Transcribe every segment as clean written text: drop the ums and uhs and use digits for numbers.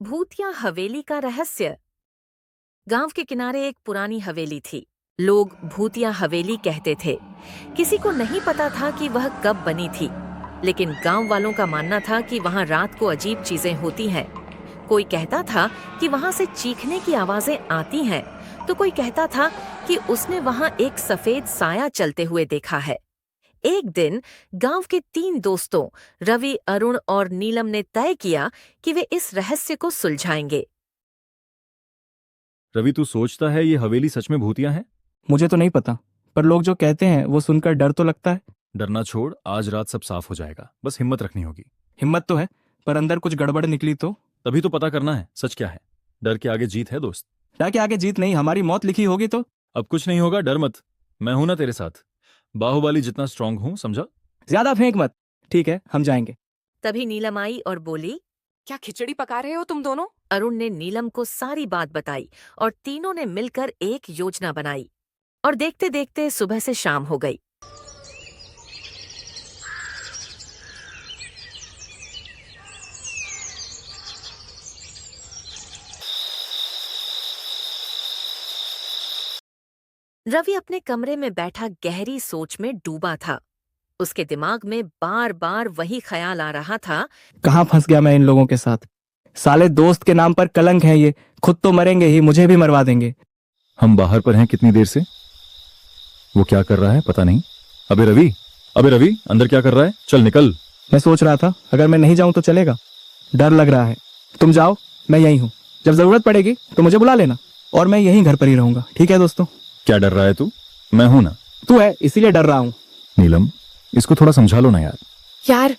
भूतिया हवेली का रहस्य। गांव के किनारे एक पुरानी हवेली थी। लोग भूतिया हवेली कहते थे। किसी को नहीं पता था कि वह कब बनी थी, लेकिन गांव वालों का मानना था कि वहां रात को अजीब चीजें होती हैं। कोई कहता था कि वहां से चीखने की आवाजें आती हैं, तो कोई कहता था कि उसने वहां एक सफेद साया चलते हुए देखा है। एक दिन गांव के 3 दोस्तों रवि, अरुण और नीलम ने तय किया कि वे इस रहस्य को सुलझाएंगे। रवि, तू सोचता है ये हवेली सच में भूतिया है? मुझे तो नहीं पता, पर लोग जो कहते हैं वो सुनकर डर तो लगता है। डरना छोड़, आज रात सब साफ हो जाएगा, बस हिम्मत रखनी होगी। हिम्मत तो है, पर अंदर कुछ गड़बड़ निकली तो? तभी तो पता करना है सच क्या है। डर के आगे जीत है दोस्त। डर के आगे जीत नहीं, हमारी मौत लिखी होगी तो? अब कुछ नहीं होगा, डर मत। मैं हूं ना तेरे साथ। बाहुबली जितना स्ट्रांग हूं, समझा? ज्यादा फेंक मत। ठीक है, हम जाएंगे। तभी नीलम आई और बोली, क्या खिचड़ी पका रहे हो तुम दोनों? अरुण ने नीलम को सारी बात बताई और तीनों ने मिलकर एक योजना बनाई। और देखते देखते सुबह से शाम हो गई। रवि अपने कमरे में बैठा गहरी सोच में डूबा था। उसके दिमाग में बार बार वही ख्याल आ रहा था, कहाँ फंस गया मैं इन लोगों के साथ। साले दोस्त के नाम पर कलंक है ये, खुद तो मरेंगे ही, मुझे भी मरवा देंगे। हम बाहर पर हैं कितनी देर से? वो क्या कर रहा है पता नहीं। अबे रवि, अंदर क्या कर रहा है? चल निकल। मैं सोच रहा था अगर मैं नहीं जाऊं तो चलेगा। डर लग रहा है। तुम जाओ, मैं यहीं हूँ। जब जरूरत पड़ेगी तो मुझे बुला लेना, और मैं यहीं घर पर ही रहूंगा। ठीक है दोस्तों? क्या डर रहा है तू? मैं हूं ना। तू है इसीलिए डर रहा हूँ। नीलम, इसको थोड़ा समझा लो ना यार। यार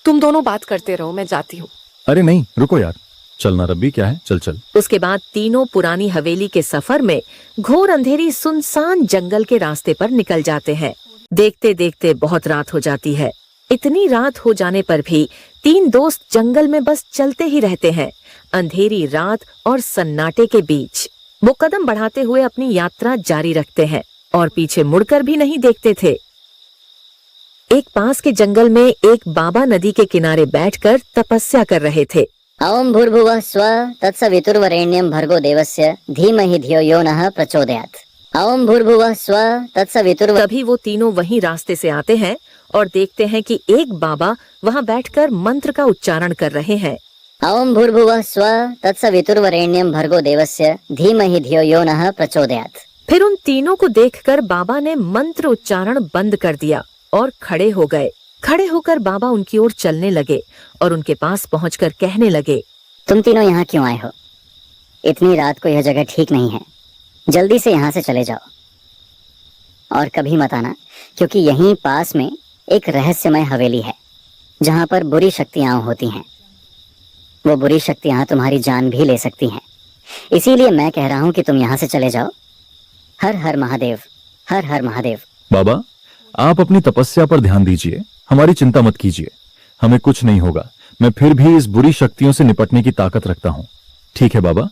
तुम दोनों बात करते रहो, मैं जाती हूँ। अरे नहीं, रुको यार। चलना रब्बी, क्या है, चल चल। उसके बाद तीनों पुरानी हवेली के सफर में घोर अंधेरी सुनसान जंगल के रास्ते पर निकल जाते हैं। देखते देखते बहुत रात हो जाती है। इतनी रात हो जाने पर भी 3 दोस्त जंगल में बस चलते ही रहते हैं, अंधेरी रात और सन्नाटे के बीच। वो कदम बढ़ाते हुए अपनी यात्रा जारी रखते हैं और पीछे मुड़कर भी नहीं देखते थे। एक पास के जंगल में एक बाबा नदी के किनारे बैठकर तपस्या कर रहे थे। ओम भूर्भुवः स्वः तत्सवितुर्वरेण्यं भर्गो देवस्य धीमहि धियो यो नः प्रचोदयात्। ओम भूर्भुवः स्वः तत्सवितुर्व। तभी वो तीनों वहीं रास्ते से आते हैं और देखते हैं कि एक बाबा वहां बैठकर मंत्र का उच्चारण कर रहे हैं। ओम भूर्भुवः स्वः तत्सवितुर्वरेण्यं भर्गो देवस्य धीमहि धियो यो नः प्रचोदयात्। फिर उन तीनों को देखकर बाबा ने मंत्र उच्चारण बंद कर दिया और खड़े हो गए। खड़े होकर बाबा उनकी ओर चलने लगे और उनके पास पहुंचकर कहने लगे, तुम तीनों यहाँ क्यों आए हो? इतनी रात को यह जगह ठीक नहीं है। जल्दी से यहाँ से चले जाओ और कभी मत आना, क्योंकि यहीं पास में एक रहस्यमय हवेली है जहाँ पर बुरी शक्तियाँ होती हैं। वो बुरी शक्तियाँ तुम्हारी जान भी ले सकती हैं। इसीलिए मैं कह रहा हूँ कि तुम यहाँ से चले जाओ। हर हर महादेव, हर हर महादेव। बाबा, आप अपनी तपस्या पर ध्यान दीजिए, हमारी चिंता मत कीजिए। हमें कुछ नहीं होगा। मैं फिर भी इस बुरी शक्तियों से निपटने की ताकत रखता हूँ। ठीक है बाबा,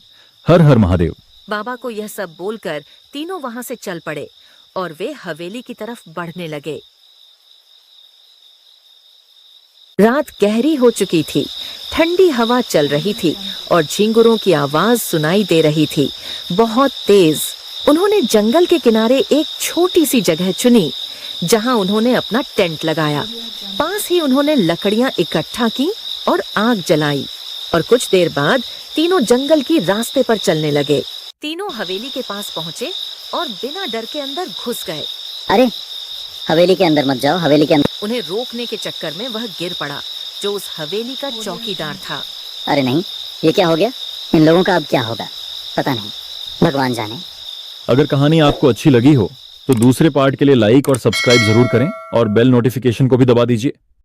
हर हर महादेव। बाबा को यह सब बोलकर तीनों वहां से चल पड़े और वे हवेली की तरफ बढ़ने लगे। रात गहरी हो चुकी थी, ठंडी हवा चल रही थी और झिंगुरों की आवाज सुनाई दे रही थी, बहुत तेज। उन्होंने जंगल के किनारे एक छोटी सी जगह चुनी जहां उन्होंने अपना टेंट लगाया। पास ही उन्होंने लकड़ियां इकट्ठा की और आग जलाई और कुछ देर बाद तीनों जंगल की रास्ते पर चलने लगे। तीनों हवेली के पास पहुंचे और बिना डर के अंदर घुस गए। अरे हवेली के अंदर मत जाओ, हवेली के अंदर। उन्हें रोकने के चक्कर में वह गिर पड़ा, जो उस हवेली का चौकीदार था। अरे नहीं, ये क्या हो गया? इन लोगों का अब क्या होगा पता नहीं, भगवान जाने। अगर कहानी आपको अच्छी लगी हो तो दूसरे पार्ट के लिए लाइक और सब्सक्राइब जरूर करें और बेल नोटिफिकेशन को भी दबा दीजिए।